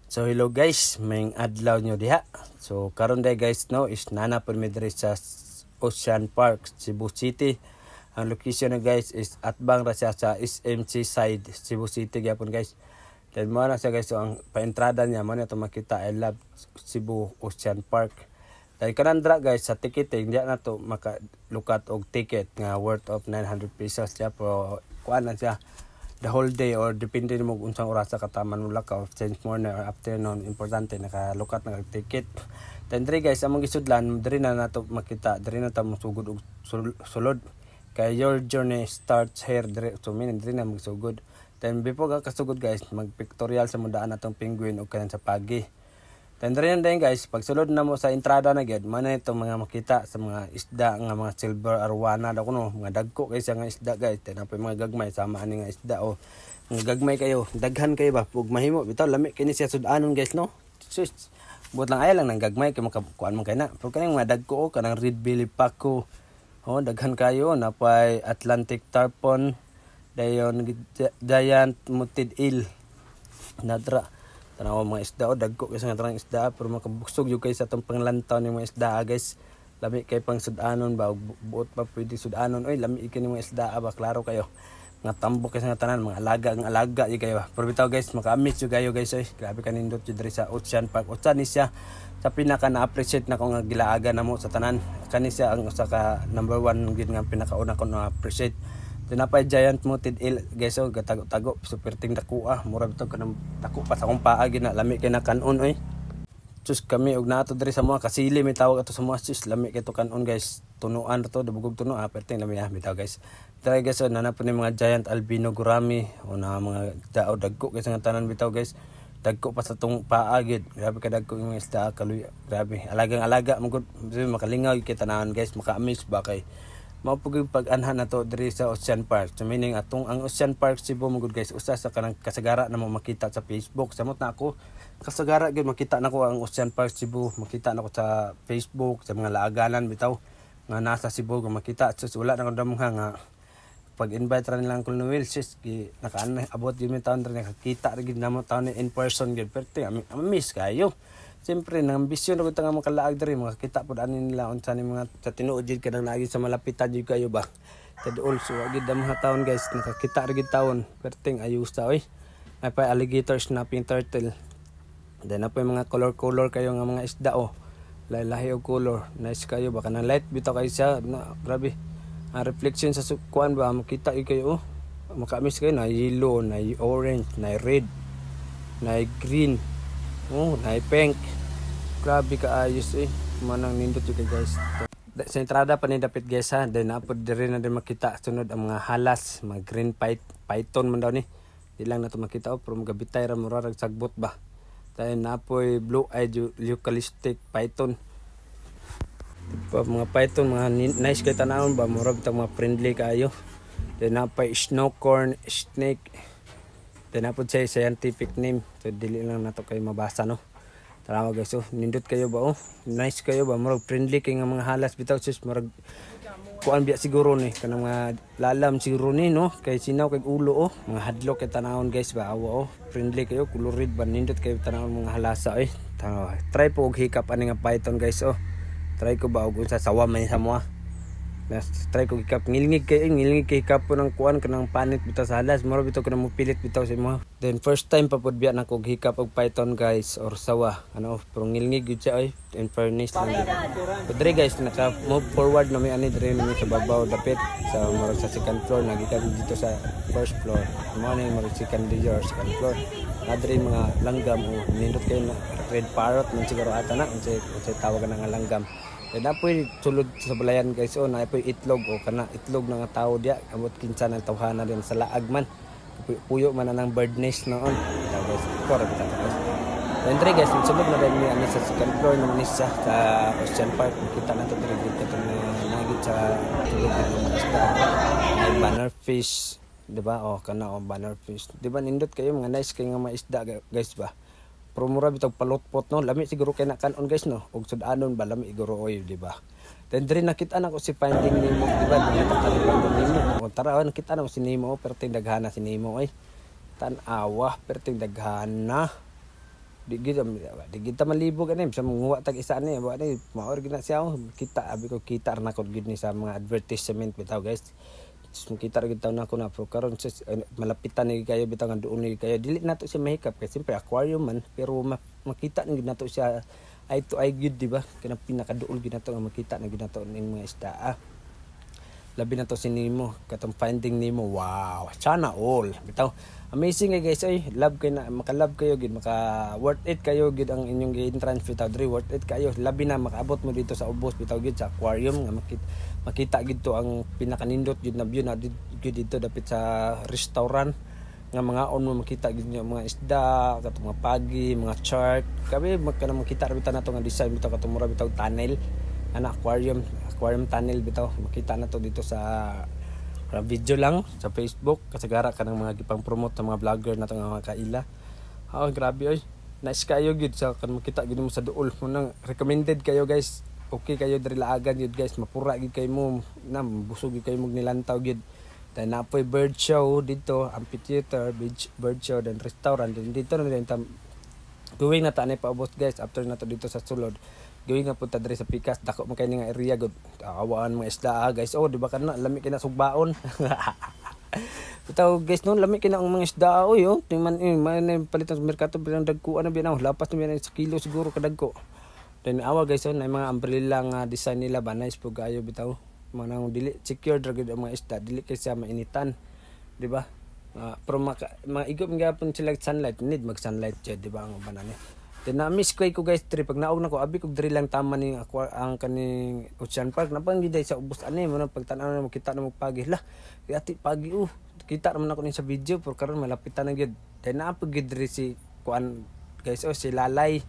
So hello guys, may adlaw nyo diha. So karon day guys no is nana po mi diri sa Ocean Park, Cebu City. Ang location na guys is atbang ra siya sa SMC side, Cebu City gyapon guys. Then mo na siya guys, so ang paentrada niya mo na to makita I love Cebu Ocean Park. Dahil kanandra guys sa ticketing diya na to makalukat og ticket nga worth of 900 pesos siya, pero kuan na siya the whole day or depende mo kung unsang oras sa kataman mo lakaw, since morning or afternoon, importante nakalukat na ticket. Then diri guys among gisudlan diri na nato makita, diri na ta mosugod og sulod kay your journey starts here diri, so meaning diri na magsugod. Then before ka kasugod guys, mag-pictorial sa mudaan natong penguin o kanan sa pagi. Then diri na din guys, pag sulod na mo sa entrada na gyud, man na itong mga makita sa mga isda nga mga silver arwana daw kuno, mga dagko kay sa nga isda guys. Then apoy mga gagmay sama ani nga isda o mga gagmay kayo, daghan kayo ba ug mahimo bitaw lami kini siya sudanon guys no. Sus, buot lang ay lang nang gagmay kay makakuan man kay na. Pero kaning mga dagko o kanang red belly paco, oh daghan kayo napay Atlantic tarpon, dayon giant mutid eel nadra. Tanaw mga isda o dagko kay sa nga isda, pero makabuksog jud kay sa tong panglantaw ni mga isda guys. Lami kay pang sudanon ba, buot pa pwede sudanon. Oy lami kini mga isda ba, klaro kayo. Nga tambok kay sa nga tanan, mga alaga jud kayo. Pero bitaw guys, maka-amaze jud kayo guys. Oy grabe kanindot jud diri sa Ocean Park. Usa ni siya sa pinaka na-appreciate na ko nga gilaaga namo sa tanan. Kani siya ang usa ka number 1 gid nga pinakauna ko na-appreciate. Tinapay giant mutid eel guys, oh gatago-tago super ting dako mura bitaw kanang dako pa sa akong paa gina, lami kay na kanon oy. Sus kami og nato diri sa mga kasili may tawag ato sa mga sus, lami kay to kanon guys. Tunuan to, dubugog tuno perting lami bitaw guys. Try guys, oh nana po ni mga giant albino gurami o na mga dao dagko kay sa tanan bitaw guys. Dagko pa sa tong paa gid, grabe ka dagko yung isda kaluy, grabe alagang-alaga magud makalingaw kay tanan guys, maka-amaze ba kay mapugig pag-anhan na to diri sa Ocean Park. So meaning atong ang Ocean Park Cebu magud guys, usa sa kanang kasagara na mo makita sa Facebook. Samot na ako kasagara gyud makita nako ang Ocean Park Cebu, makita nako sa Facebook sa mga laaganan bitaw nga nasa Cebu nga makita. So wala na ko damha nga pag-invite ra nilang Colonel Wilsis gi nakaan abot gyud mi taon ra nakakita ra gyud namo taon in person gyud, perti miss kayo. Siyempre, nang ambisyon ako nga makalaag diri, makakita po daan nila unsa ni mga sa tinuod jud kadang naagi sa malapitan jud kayo ba. Tad also agid ang mga taon guys, nakakita ra gid taon, perting ayos ta oy. Ay pa alligator, snapping turtle. Then na pa mga color kayo nga mga isda oh. Lahi og color, nice kayo ba kanang light bitaw kayo siya, na, grabe. Ang reflection sa kuan ba makita kayo oh. Maka-miss kayo na yellow, na orange, na red, na green. Oh, na pink. Grabe ka ayos eh. Manang nindot yung guys. Sa entrada pa ni dapit guys ha. Then napod diri na din makita sunod ang mga halas, mga green python man daw ni. Di lang na to makita oh, pero magabitay ra murag sagbot ba. Then napoy blue-eyed eucalyptic python. Pa mga python mga nice kay tanawon ba, murag ta mga friendly kaayo. Then napoy snowcorn snake. Then napod say scientific name. So dili lang nato kayo mabasa no. Tara guys, oh nindot kayo ba oh. Nice kayo ba, murag friendly kay nga mga halas bitaw sis, murag kuan biya siguro ni kanang mga lalam siguro ni no, kay sinaw kay ulo oh, mga hadlok kay tanawon guys ba awa oh. Friendly kayo, colored ba, nindot kayo tanawon mga halasa oy. Try po og hikap ani nga python guys oh. Try ko ba og unsa sawa man sa mo. Try ko hikap ngilingig kay hikap po ng kuan kanang panit bitaw sa halas, mura bitaw kanang mupilit bitaw sa mo. Then first time pa pud biya na ko hikap og python guys or sawa ano, pero ngilingig gyud siya oy, in fairness lang. Pero guys naka move forward na may ani diri mi sa babaw dapit sa mura sa second floor, nagikan dito sa first floor. Mo ni mura second floor. Adri mga langgam o nindot kay na red parrot man siguro ata na unsay tawagan nga langgam. Then apoy sulod sa balayan guys oh, na apoy itlog o kana itlog ng tao dia, amot kinsa ng tawhana din sa laag man. Puyo man nang bird nest noon. Guys, correct ta. Then guys, sulod na din ni sa second floor naman siya sa Ocean Park. Kita na to diri dito nagit sa tulog ng isda. May banner fish, di ba? Oh, kana oh banner fish. Di ba nindot kayo mga nice kay nga mga isda guys ba? Pero mura bitag palotpot no, lami siguro kay na kanon guys no, og sudanon ba lami siguro oy di ba. Then diri nakita na ko si Finding Nemo, di ba? Nakita ko Nemo. O tara nakita na ko si Nemo, pero ting daghana si Nemo oy. Tan-awa, pero ting daghana. di kita malibog ani sa manguha tag isa ni wa ni maor gina siya kita abi ko kita na ko gid ni sa mga advertisement bitaw guys. Kita rin taon na ako na pero karon malapitan ni kayo bitaw nga doon ni kayo dili nato siya mahikap kasi siyempre aquarium man pero makita ni nato siya eye to eye gid di ba kana pinakaduol gid nato nga makita na gid nato ning mga isda labi na to si Nemo katong Finding Nemo. Wow, sana all bitaw amazing guys ay love kayo na maka-love kayo gid maka worth it kayo gid ang inyong entrance bitaw diri worth it kayo labi na makaabot mo dito sa ubos bitaw gid sa aquarium nga makita gid to ang pinakanindot gid na view na gid dito dapit sa restaurant nga mga on mo makita gid mga isda katong mga pagi mga shark kami magkana makita ra bitaw nato nga design bitaw katong mura bitaw tunnel ana aquarium tunnel bitaw makita na to dito sa video lang sa Facebook kasagara ka ng mga gipang promote sa mga vlogger nato nga mga kaila. Grabe oy nice kayo gid sa kan makita gid mo sa duol mo nang recommended kayo guys. Okay kayo diri laagan gid guys mapura gid kay mo na busog gid kayo mog nilantaw gid. Then napoy bird show dito amphitheater bird show dan restaurant dito na din going na ta ni paubos guys after na to dito sa sulod. Gawin nga punta diri sa Pikas dako man kay nga area gud awaan mga isda guys di ba kana lami kina sugbaon bitaw guys no lami kina ang mga isda tingman man palitan sa merkato bilang dagko ano binaw lapas na sa kilo siguro kadagko then awa guys na mga umbrella nga design nila ba nice po gayo bitaw manang dili secure ra gud ang mga isda dili kay siya mainitan di ba pero maigop gyapon sila sunlight need mag sunlight jud di ba ang banane. Then na-miss ko guys diri pag naog na ko abi ko diri lang tama ni ang kaning Ocean Park napanggiday sa ubos ani mo na pagtan-aw na makita na magpagi lah ati pagi kita naman ako ni sa video pero karon malapitan na gid then naapag gid diri si kuan guys si Lalay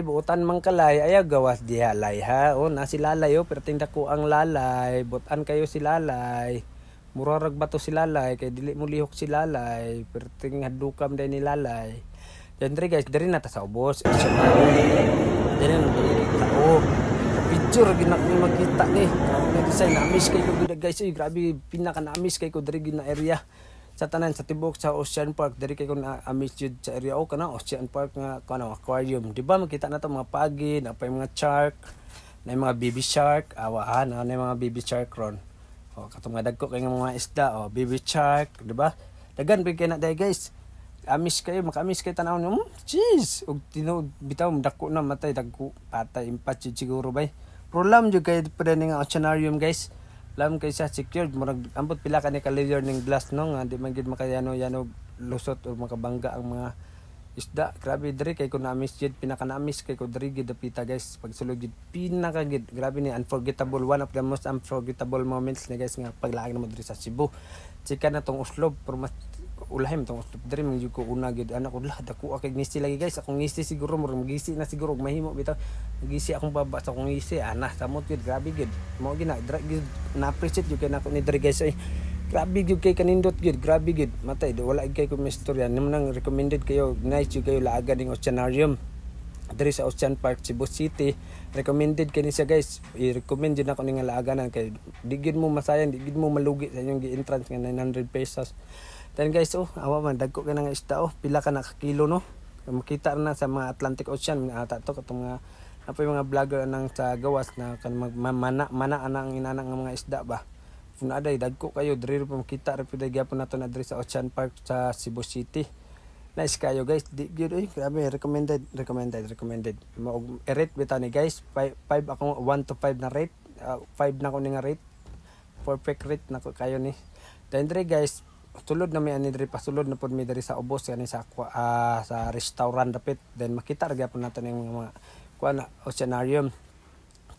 buotan man kalay ayaw gawas diha lay ha na si Lalay pero tinda ko ang Lalay butan kayo si Lalay murarag bato si Lalay kay dili mo lihok si Lalay pero ting hadukam day ni Lalay. Dan guys, dari na ta sa ubos. Dari na tao. Picture gina ko makita ni. Nga design na miss kay ko gid guys. Grabe pinaka na miss kay ko dari gina area sa tanan sa tibok sa Ocean Park. Dari kay ko na miss jud sa area kana Ocean Park nga kana aquarium. Di ba makita na to mga pagi, na pa mga shark, na mga baby shark, awahan na mga baby shark ron. Katong nga dagko kay mga isda, baby shark, di ba? Dagan pa kay na day guys. Amis kayo makamis kay tanaw nyo jeez og tinud bitaw dako na matay dagko patay impat siguro bay pero lam jud kay pwede nga oceanarium guys lam kay sa secured murag ambot pila ka ni ka layer ning glass no nga di man gid makayano lusot o makabangga ang mga isda grabe diri kay ko na amis jud pinaka na amis kay ko diri gid dapita guys pagsulod gid pinaka gid grabe ni unforgettable one of the most unforgettable moments ni guys nga paglaag na mo diri sa Cebu chika na tong Uslob pero mas ulahem tong diri man jud ko una gid anak ko lah dako kay ngisi lagi guys akong ngisi siguro mo magisi na siguro mahimo bitaw ngisi akong baba sa akong ngisi samot gid grabe gid mo gid na appreciate jud kay nako ni diri guys ay grabe gid kay kanindot gid grabe gid matay wala kay ko istorya nang recommended kayo nice jud kayo laagan ning oceanarium diri sa Ocean Park Cebu City recommended kani siya guys i-recommend jud nako ning laaganan kay di gid mo masayan di gid mo malugi sa inyong gi-entrance nga 900 pesos. Then guys awa man dagko ka na nga isda pila ka na kilo no makita na sa mga Atlantic Ocean ata to katong mga apoy mga vlogger nang sa gawas na kan mana anang inanang nga mga isda ba kung aday dagko kayo diri pa makita ra pud gyapon nato na diri sa Ocean Park sa Cebu City. Nice kayo guys di gyud grabe recommended mo rate bitaw ni guys 5 ako 1 to 5 na rate 5 na ko ni nga rate perfect rate na ko kayo ni. Then diri guys sulod na may ani diri pasulod na pud mi diri sa ubos kani sa restaurant dapit then makita ra gyapon nato ning mga kuan oceanarium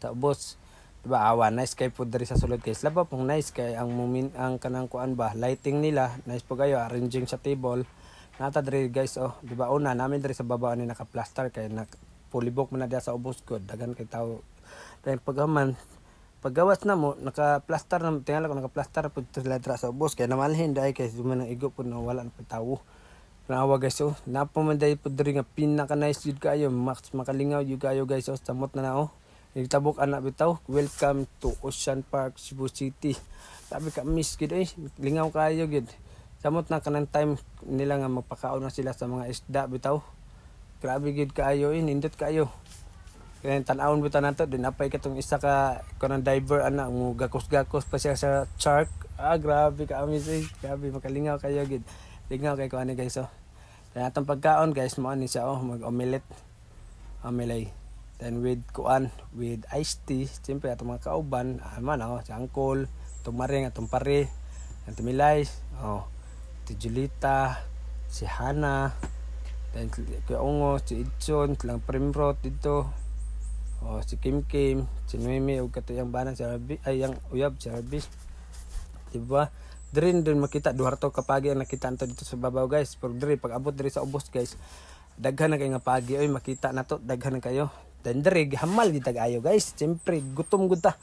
sa ubos diba awa nice kay pud diri sa sulod guys laba pong nice kay ang kanang kuan ba lighting nila nice po kayo arranging sa table nata diri guys diba una namin diri sa baba ni naka-plaster kay pulibok man na diha sa ubos gud dagan kay tawo then paggawas na mo naka-plaster na tingala ko naka-plaster pud letra sa ubos kay namalhin dai kay duman ang igo pud na wala na tawo. Naawa guys napamanday pud diri nga pinaka nice jud kayo max makalingaw jud kayo guys samot na Nagtabok anak bitaw. Welcome to Ocean Park Cebu City. Sabi ka miss gid lingaw kayo gid. Samot na kanang time nila nga magpakaon na sila sa mga isda bitaw. grabe gid kaayo nindot kaayo. Kaya tan-awon bitaw nato din apay katong isa ka kanang diver ana mo gakos-gakos pa siya sa shark. Grabe ka amazing. Grabe makalingaw kayo gid. Lingaw kay ko ani guys oh. Then atong pagkaon guys mo ani siya mag-omelette. Omelette. Then with iced tea, siyempre atong mga kauban, si Angkol, atong Maring, atong Pare, atong Milay, si Julita, si Hana, then Kuya Ongo, si Idson, silang Primrod dito, si Kim, si Mimi, ug katuyang banan si Rabi, yang uyab si Rabi. Diba? Din makita duharto kapagi ang nakita nto dito sa babaw guys. Pero pag abot diri sa ubos guys, daghan na kay nga pagi makita nato, daghan na kayo. Dan hamal di tagayo guys. Siyempre gutom ta.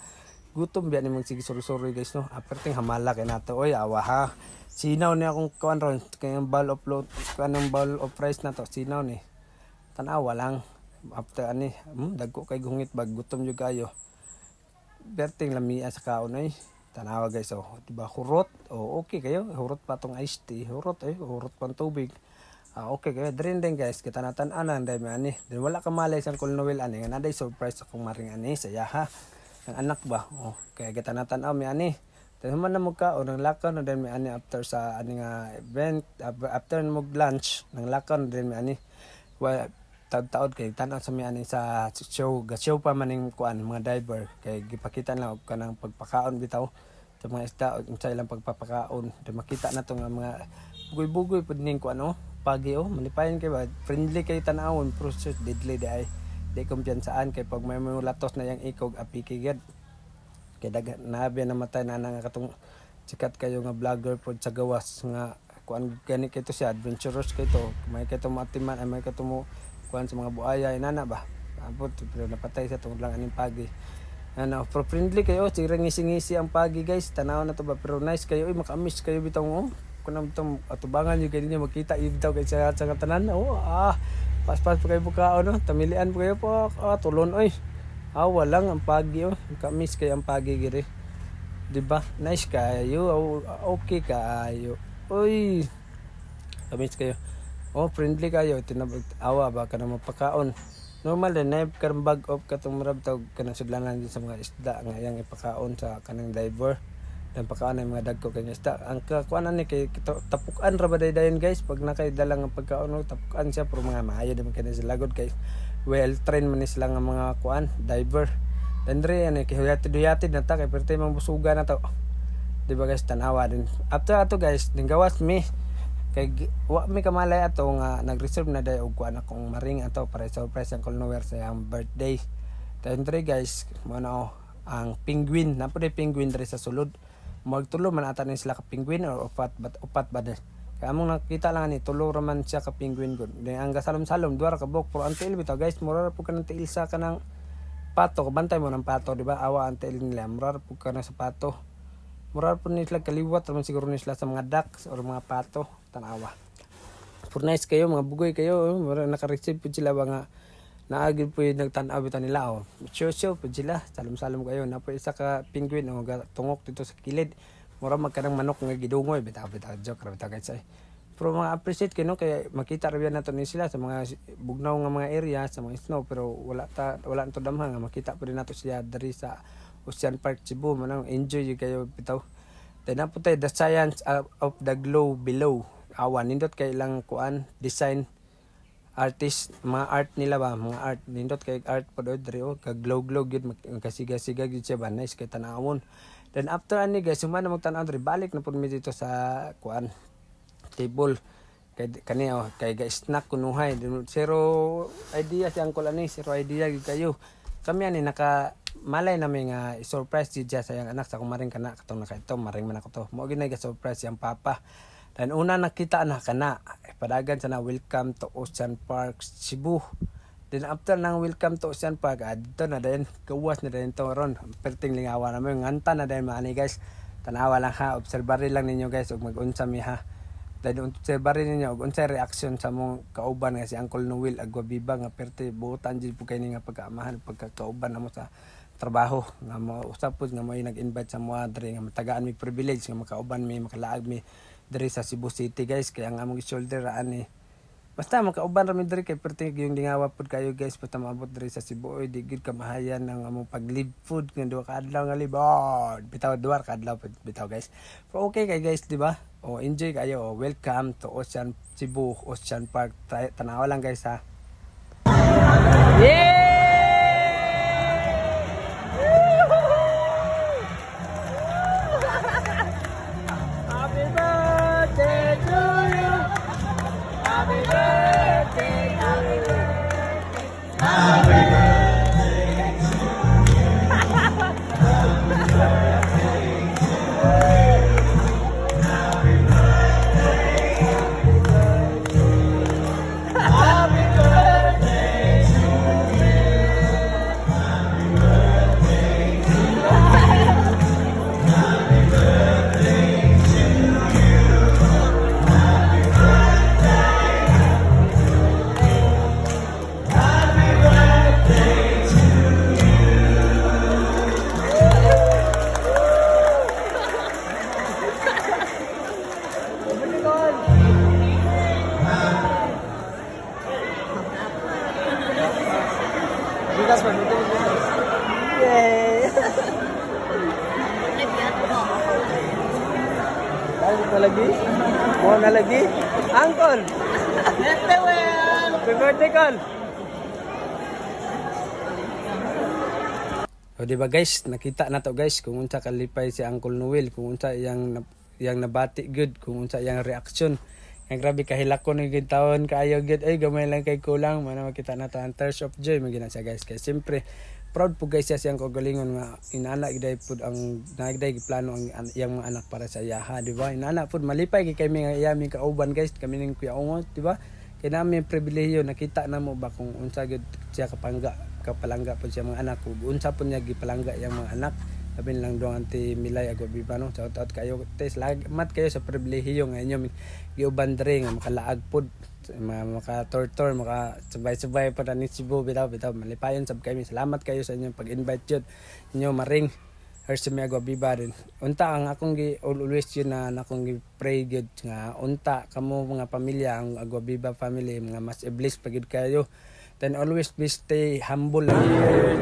Gutom biya ni mag sige suri-suri guys no. Aperting hamala kay nato. Awa ha. Sinaw ni akong kuan ron kay bowl of rice nato. Sinaw ni. Tanawa lang. After ani, dagko kay gungit bag gutom jud kayo. Berting lamia sa kaon Tanawa guys diba hurot okay kayo hurot pa tong iced tea hurot pang tubig okay kayo din guys kita natan-anan dai ani din wala ka malay sang Noel ani nga naday surprise akong Maring ani saya ha ang anak ba kaya kita natan-aw mi ani din man na magkaon ng lakaw na din mi ani after sa ani nga event after mo lunch ng lakaw na din mi ani taud kay tan-aw sa mi ani sa show pa maning kuan mga diver kay gipakita na og kanang pagpakaon bitaw sa mga isda unsa ilang pagpapakaon di makita na to nga mga bugoy-bugoy pud ning kuan pagi malipayon kay ba friendly kay tan-awon process deadly di kumpiyansaan kay pag may latos na yang ikog apikigad kay nabi namatay na nga katong sikat kayo nga vlogger pod sa gawas nga kuan gani kay to siya adventurous kay to may kay to matiman may kay to mo kuan sa mga buaya inana ba abot pero napatay sa tungod lang aning pagi pro friendly kayo sige ngisi-ngisi ang pagi guys tanaw na to ba pero nice kayo makamiss kayo bitaw kunam tong atubangan yung kay ninyo makita bitaw kay sa tanan pas pa kayo bukaon tamilian po kayo po tulon walang ang pagi makamiss kayo ang pagi giri di ba nice kayo okay kayo kamiss kayo friendly kayo awa ba ka na mapakaon normal din na karang bag of katong marabtag kanang sudlanan sa mga isda nga yang ipakaon sa kanang diver dan pakaon ng mga dagko kay isda ang kuanan ni kay tapukan ra ba dayon guys pag nakay dalang ang pagkaon tapukan siya pero mga maayo din kay sila lagod kay well trained man sila nga mga kuan diver dan ani kay huyatid na ta kay perti mang busuga na to di ba guys tanawa din after ato guys ning gawas mi kay wa mi kamalay ato nga nag-reserve na day og kuan akong Maring ato para surprise ang Noel sa iyang birthday. Then guys, mo na ang penguin, napod penguin diri sa sulod. Magtulo man ata ni sila ka penguin or upat ba din. Kaya among nakita lang ni tulo ra man siya ka penguin gud. Then ang gasalom-salom duha ka bok pero ang tail bitaw guys, mura ra pud kanang tail sa kanang pato, bantay mo ng pato, di ba? Awa ang tail nila, mura ra pud kanang sa pato. Mura po nila kaliwat naman siguro nila sa mga ducks or mga pato tanawa. For nice kayo mga bugoy kayo mura naka-receive po sila ba nga naagid po yung nagtanaw bitaw nila show po sila salom-salom kayo na po isa ka penguin tungok dito sa kilid mura magkanang manok nga gidungoy bitaw joke ra bitaw guys pero mga appreciate kayo kaya makita ra nato ni sila sa mga bugnaw nga mga area sa mga snow pero wala nto damha nga makita po din nato siya diri sa Ocean Park Cebu manang enjoy kayo bitaw then po tayo the science of the glow below nindot kay ilang kuan design artist mga art nila ba mga art nindot kay art pod diri kag glow gid kasiga-siga gid siya ba nice kay tan-awon then after ani guys sumana magtan-aw diri balik na pud mi dito sa kuan table kay kani kay snack kunuhay zero idea siyang kuan zero idea gid kayo kami ani naka malay namin nga surprise si Jess sayang anak sa akong Maring kana katong nakaito Maring man ako to mo ginay ga surprise yang papa dan una nakita na kana padagan sa na welcome to Ocean Park Cebu then after nang welcome to Ocean Park adto na din gawas na din to ron perting lingawa na mo nganta na din maani guys tanawa lang ha obserbari lang ninyo guys ug mag-unsa mi ha then obserbari ninyo ug unsay reaction sa mong kauban nga si Uncle Noel Agwabiba nga perti buotan jud po kay ni nga pagkaamahan pagkakauban namo sa trabaho nga usap pud nga mo nag-invite sa mga diri nga matagaan mi privilege nga makauban mi makalaag mi diri sa Cebu City guys kaya ang among shoulder ani Basta makauban ra mi diri kay perti yung dingawa pud kayo guys basta maabot diri sa Cebu di gid ka mahayan ng among pag-live food nga duha ka adlaw nga libod. Bitaw duha ka adlaw bitaw guys. Pero okay kay guys, di ba? O enjoy kayo. Welcome to Ocean Cebu, Ocean Park. Tanawa lang guys ha. Yeah! Happy birthday to you. Happy birthday, happy birthday, happy birthday to you. Happy birthday, happy birthday to you. Happy birthday to you. Happy birthday to you. Happy Bukas pa dito. Yay! Ano na lagi? Mo na lagi? Uncle! Happy birthday, Col! O diba guys, nakita na to guys kung unsa kalipay si Uncle Noel, kung unsa yang nabati good, kung unsa yang reaction. Yang grabe kahilakon ng gintawon kaayo gid ay gamay lang kay kulang man makita na to ang tears of joy magina siya guys. Kay siyempre proud po guys siya siyang kagalingon nga inana giday pud ang nagday plano ang iyang mga anak para sa iyaha, di ba? Inana pud malipay kay kami nga iyami kauban guys, kami ning Kuya Ungot, di ba? Kay nami pribilehiyo nakita na mo ba kung unsa gid siya kapalangga po siya mga anak, kung unsa po niya gipalangga yang mga anak. Sabi lang doon Auntie Milay Agwabiba no, shout out kayo tes, salamat kayo sa pribilehiyo nga inyo giuban diri nga makalaag pod, maka-tortor, maka-subay-subay pa ni Cebu bitaw malipayon sab kami. Salamat kayo sa inyong pag-invite jud inyo maring Hersimi Agwabiba din. Unta ang akong always yun na akong pray gud nga unta kamo mga pamilya ang Agwabiba family mga mas blessed pagid kayo. Then always be stay humble lang kayo.